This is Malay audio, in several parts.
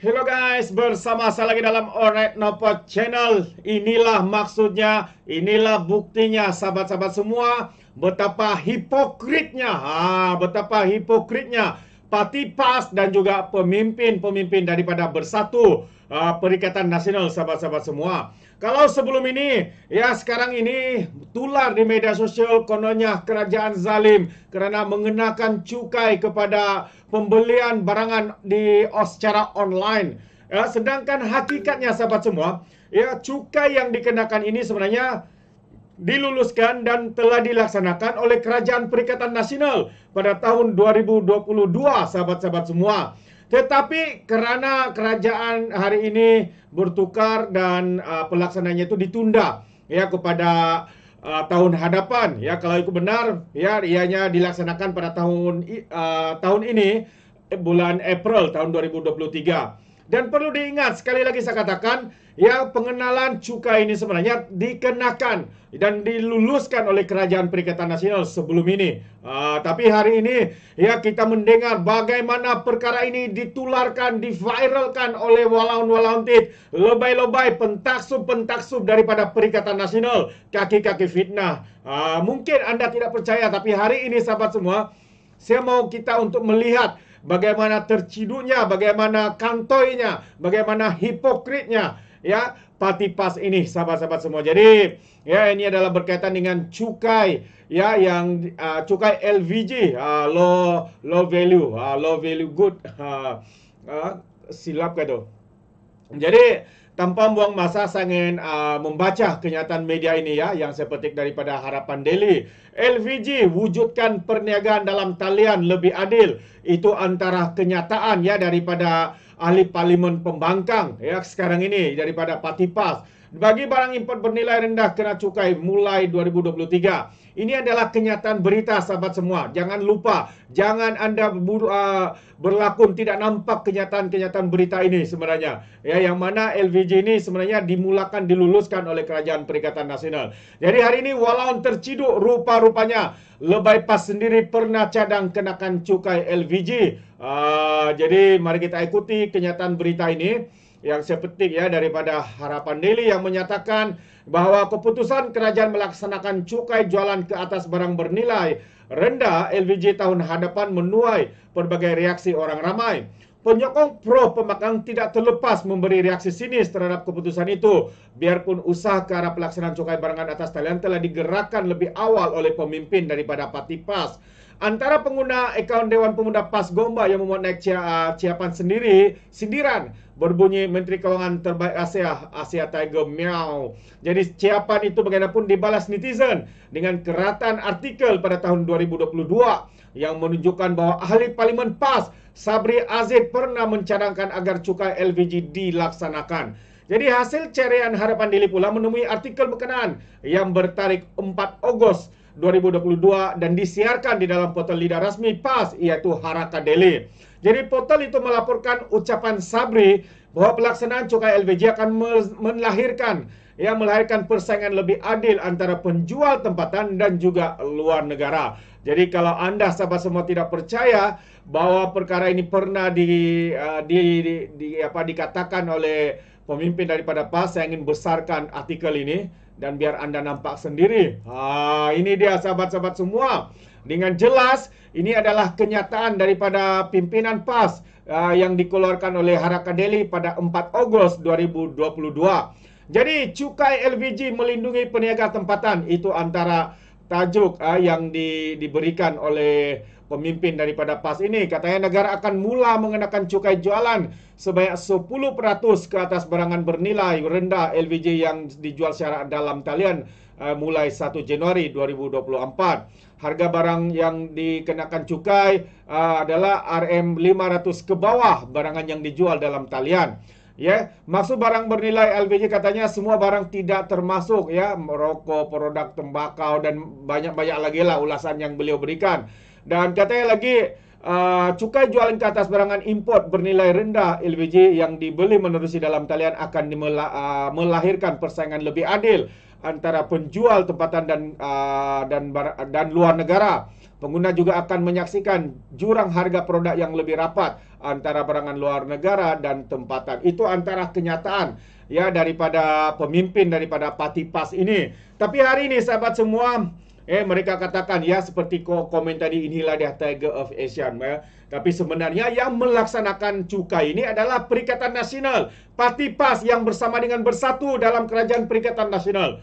Hello guys, bersama saya lagi dalam Alright Nopot Channel. Inilah maksudnya, inilah buktinya sahabat-sahabat semua, betapa hipokritnya, betapa hipokritnya Parti PAS dan juga pemimpin-pemimpin daripada Bersatu Perikatan Nasional, sahabat-sahabat semua. Kalau sebelum ini, ya sekarang ini tular di media sosial kononnya kerajaan zalim kerana mengenakan cukai kepada pembelian barangan secara online. Ya, sedangkan hakikatnya sahabat semua, ya cukai yang dikenakan ini sebenarnya diluluskan dan telah dilaksanakan oleh Kerajaan Perikatan Nasional pada tahun 2022, sahabat-sahabat semua. Tetapi kerana kerajaan hari ini bertukar dan pelaksanaannya itu ditunda ya kepada tahun hadapan, ya kalau itu benar, ya ianya dilaksanakan pada tahun ini, bulan April tahun 2023. Dan perlu diingat, sekali lagi saya katakan, ya pengenalan cukai ini sebenarnya dikenakan dan diluluskan oleh Kerajaan Perikatan Nasional sebelum ini. Tapi hari ini, ya kita mendengar bagaimana perkara ini ditularkan, diviralkan oleh walaun-walaun tit, lebay-lebay, pentaksub-pentaksub daripada Perikatan Nasional, kaki-kaki fitnah. Mungkin anda tidak percaya, tapi hari ini sahabat semua, saya mau kita untuk melihat bagaimana terciduknya, bagaimana kantoinya, bagaimana hipokritnya ya Parti PAS ini, sahabat-sahabat semua. Jadi ya ini adalah berkaitan dengan cukai ya yang cukai LVG, low value good, silap ke tu. Jadi tanpa buang masa, saya ingin membaca kenyataan media ini ya, yang saya petik daripada Harapan Daily. LVG wujudkan perniagaan dalam talian lebih adil. Itu antara kenyataan ya daripada ahli parlimen pembangkang ya sekarang ini daripada Parti PAS. Bagi barang import bernilai rendah kena cukai mulai 2023. Ini adalah kenyataan berita, sahabat semua. Jangan lupa, jangan anda berlakon tidak nampak kenyataan-kenyataan berita ini sebenarnya. Ya, yang mana LVG ini sebenarnya diluluskan oleh Kerajaan Perikatan Nasional. Jadi hari ini walaupun terciduk rupa-rupanya lebay PAS sendiri pernah cadang kenakan cukai LVG. Jadi mari kita ikuti kenyataan berita ini yang saya petik ya daripada Harapan Daily, yang menyatakan bahawa keputusan kerajaan melaksanakan cukai jualan ke atas barang bernilai rendah LVG tahun hadapan menuai pelbagai reaksi orang ramai. Penyokong pro pembangkang tidak terlepas memberi reaksi sinis terhadap keputusan itu, biarpun usaha ke arah pelaksanaan cukai barangan atas talian telah digerakkan lebih awal oleh pemimpin daripada Parti PAS. Antara pengguna akaun Dewan Pemuda PAS Gombak yang memuat naik ciapan sindiran berbunyi Menteri Kewangan terbaik Asia Tiger Miao. Jadi ciapan itu bagaimanapun dibalas netizen dengan keratan artikel pada tahun 2022 yang menunjukkan bahawa ahli Parlimen PAS Sabri Aziz pernah mencadangkan agar cukai LVG dilaksanakan. Jadi hasil carian Harapan Daily pula menemui artikel berkenaan yang bertarikh 4 Ogos 2022 dan disiarkan di dalam portal lidah rasmi PAS, iaitu Haraka Daily. Jadi portal itu melaporkan ucapan Sabri bahawa pelaksanaan cukai LVG akan melahirkan persaingan lebih adil antara penjual tempatan dan juga luar negara. Jadi kalau anda sahabat semua tidak percaya bahawa perkara ini pernah dikatakan oleh pemimpin daripada PAS, saya ingin besarkan artikel ini dan biar anda nampak sendiri. Ini dia sahabat-sahabat semua. Dengan jelas, ini adalah kenyataan daripada pimpinan PAS yang dikeluarkan oleh Haraka Daily pada 4 Ogos 2022. Jadi, cukai LVG melindungi peniaga tempatan. Itu antara tajuk yang diberikan oleh pemimpin daripada PAS ini. Katanya negara akan mula mengenakan cukai jualan sebanyak 10% ke atas barangan bernilai rendah LVG yang dijual secara dalam talian mulai 1 Januari 2024. Harga barang yang dikenakan cukai adalah RM500 ke bawah barangan yang dijual dalam talian. Ya, maksud barang bernilai LVG katanya semua barang tidak termasuk ya, merokok, produk tembakau dan banyak-banyak lagi lah ulasan yang beliau berikan. Dan katanya lagi cukai jualan ke atas barangan import bernilai rendah LVG yang dibeli menerusi dalam talian akan melahirkan persaingan lebih adil antara penjual tempatan dan luar negara. Pengguna juga akan menyaksikan jurang harga produk yang lebih rapat antara barangan luar negara dan tempatan. Itu antara kenyataan ya daripada pemimpin daripada Parti PAS ini. Tapi hari ini sahabat semua, mereka katakan ya seperti komen tadi, inilah dia Tiger of ASEAN ya. Tapi sebenarnya yang melaksanakan cukai ini adalah Perikatan Nasional, Parti PAS yang bersama dengan Bersatu dalam Kerajaan Perikatan Nasional.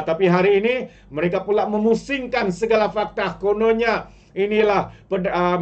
Tapi hari ini mereka pula memusingkan segala fakta. Kononnya inilah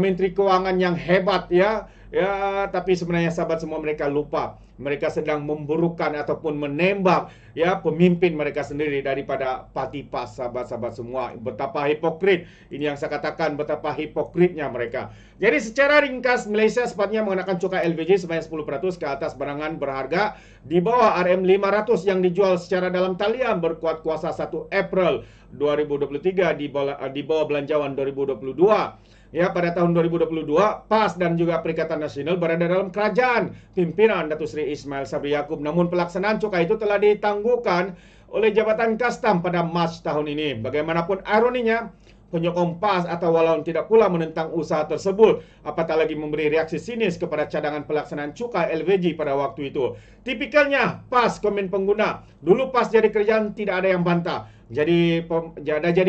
Menteri Kewangan yang hebat ya. Ya, tapi sebenarnya sahabat semua, mereka lupa. Mereka sedang memburukan ataupun menembak ya pemimpin mereka sendiri daripada Parti PAS, sahabat-sahabat semua. Betapa hipokrit. Ini yang saya katakan, betapa hipokritnya mereka. Jadi secara ringkas, Malaysia sepatutnya mengenakan cukai LPG sebanyak 10% ke atas barangan berharga di bawah RM500 yang dijual secara dalam talian berkuat kuasa 1 April 2023 di bawah belanjawan 2022. Ya, pada tahun 2022, PAS dan juga Perikatan Nasional berada dalam kerajaan pimpinan Datuk Seri Ismail Sabri Yaakob. Namun pelaksanaan cukai itu telah ditangguhkan oleh Jabatan Kastam pada Mac tahun ini. Bagaimanapun ironinya, penyokong PAS atau Walaun tidak pula menentang usaha tersebut, apatah lagi memberi reaksi sinis kepada cadangan pelaksanaan cukai LPG pada waktu itu. Tipikalnya PAS komen pengguna. Dulu PAS jadi kerajaan tidak ada yang bantah. Jadi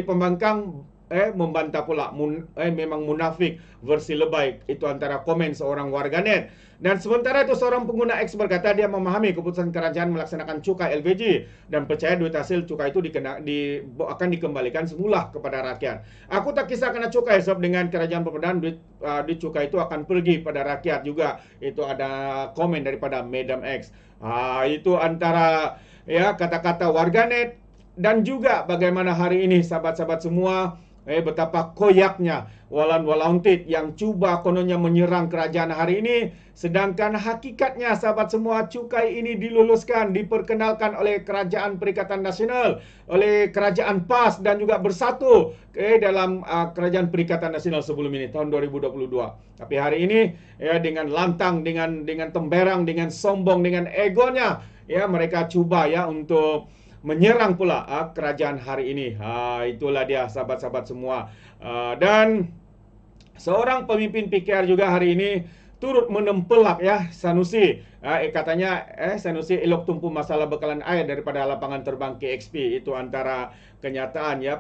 pembangkang membantah pula. Memang munafik versi lebay. Itu antara komen seorang warganet. Dan sementara itu seorang pengguna X berkata dia memahami keputusan kerajaan melaksanakan cukai LPG dan percaya duit hasil cukai itu akan dikembalikan semula kepada rakyat. Aku tak kisah kena cukai sebab dengan kerajaan pemberdayaan duit cukai itu akan pergi pada rakyat juga. Itu ada komen daripada Madam X. Itu antara ya kata-kata warganet. Dan juga bagaimana hari ini sahabat-sahabat semua, betapa koyaknya Walaun Tit yang cuba kononnya menyerang kerajaan hari ini. Sedangkan hakikatnya sahabat semua, cukai ini diluluskan, diperkenalkan oleh Kerajaan Perikatan Nasional, oleh Kerajaan PAS dan juga Bersatu dalam Kerajaan Perikatan Nasional sebelum ini, tahun 2022. Tapi hari ini ya dengan lantang, dengan temberang, dengan sombong, dengan egonya, ya mereka cuba ya untuk menyerang pula kerajaan hari ini. Itulah dia sahabat-sahabat semua. Dan seorang pemimpin PKR juga hari ini turut menempelak ya Sanusi. Katanya Sanusi elok tumpu masalah bekalan air daripada lapangan terbang KXP. Itu antara kenyataan ya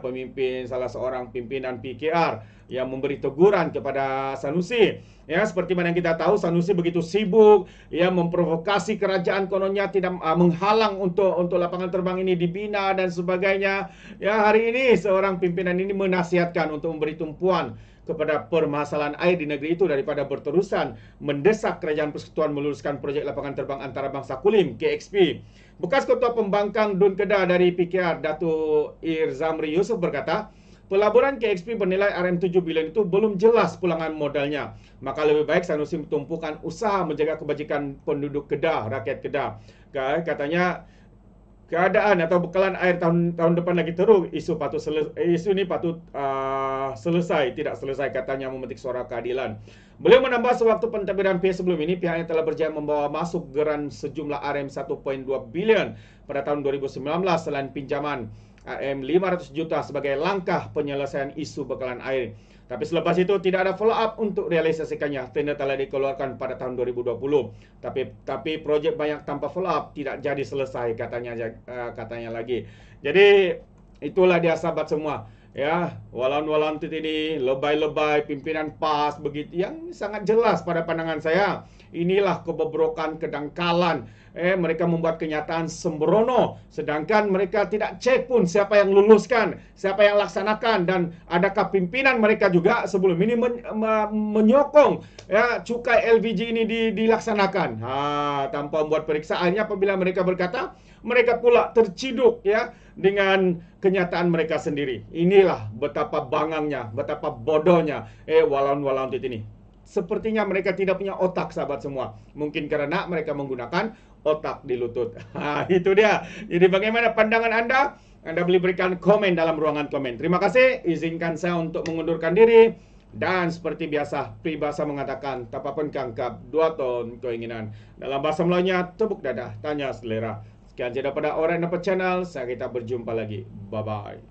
salah seorang pimpinan PKR yang memberi teguran kepada Sanusi. Ya, seperti mana yang kita tahu, Sanusi begitu sibuk ya memprovokasi kerajaan, kononnya tidak menghalang untuk lapangan terbang ini dibina dan sebagainya. Ya, hari ini seorang pimpinan ini menasihatkan untuk memberi tumpuan kepada permasalahan air di negeri itu daripada berterusan mendesak Kerajaan Persekutuan meluluskan projek lapangan terbang antarabangsa Kulim KXP. Bekas Ketua Pembangkang Dun Kedah dari PKR, Datuk Ir Zamri Yusof berkata, pelaburan KXP bernilai RM7 bilion itu belum jelas pulangan modalnya. Maka lebih baik Sanusi tumpukan usaha menjaga kebajikan penduduk Kedah, rakyat Kedah. Katanya keadaan atau bekalan air tahun depan lagi teruk, isu ini patut selesai, tidak selesai, katanya memetik suara keadilan. Beliau menambah sewaktu pentadbiran pihak sebelum ini, pihaknya telah berjaya membawa masuk geran sejumlah RM1.2 bilion pada tahun 2019 selain pinjaman RM500 juta sebagai langkah penyelesaian isu bekalan air. Tapi selepas itu tidak ada follow up untuk realisasikannya. Tender telah dikeluarkan pada tahun 2020. Tapi projek banyak tanpa follow up tidak jadi selesai, katanya lagi. Jadi itulah dia sahabat semua. Ya, Walaun Tit ini lebay-lebay pimpinan PAS begitu yang sangat jelas pada pandangan saya. Inilah kebobrokan, kedangkalan. Mereka membuat kenyataan sembrono, sedangkan mereka tidak cek pun siapa yang luluskan, siapa yang laksanakan, dan adakah pimpinan mereka juga sebelum ini menyokong ya cukai LPG ini dilaksanakan. Tanpa membuat periksaannya, apabila mereka berkata, mereka pula terciduk ya dengan kenyataan mereka sendiri. Inilah betapa bangangnya, betapa bodohnya Walaun Tit ini. Sepertinya mereka tidak punya otak sahabat semua. Mungkin karena mereka menggunakan otak di lutut. Itu dia. Jadi bagaimana pandangan Anda? Anda boleh berikan komen dalam ruangan komen. Terima kasih. Izinkan saya untuk mengundurkan diri. Dan seperti biasa, peribahasa mengatakan, tapapun kangkap, 2 ton keinginan. Dalam bahasa Melayunya, tepuk dada, tanya selera. Sekian saja daripada Orang Dapat Channel. Kita berjumpa lagi. Bye-bye.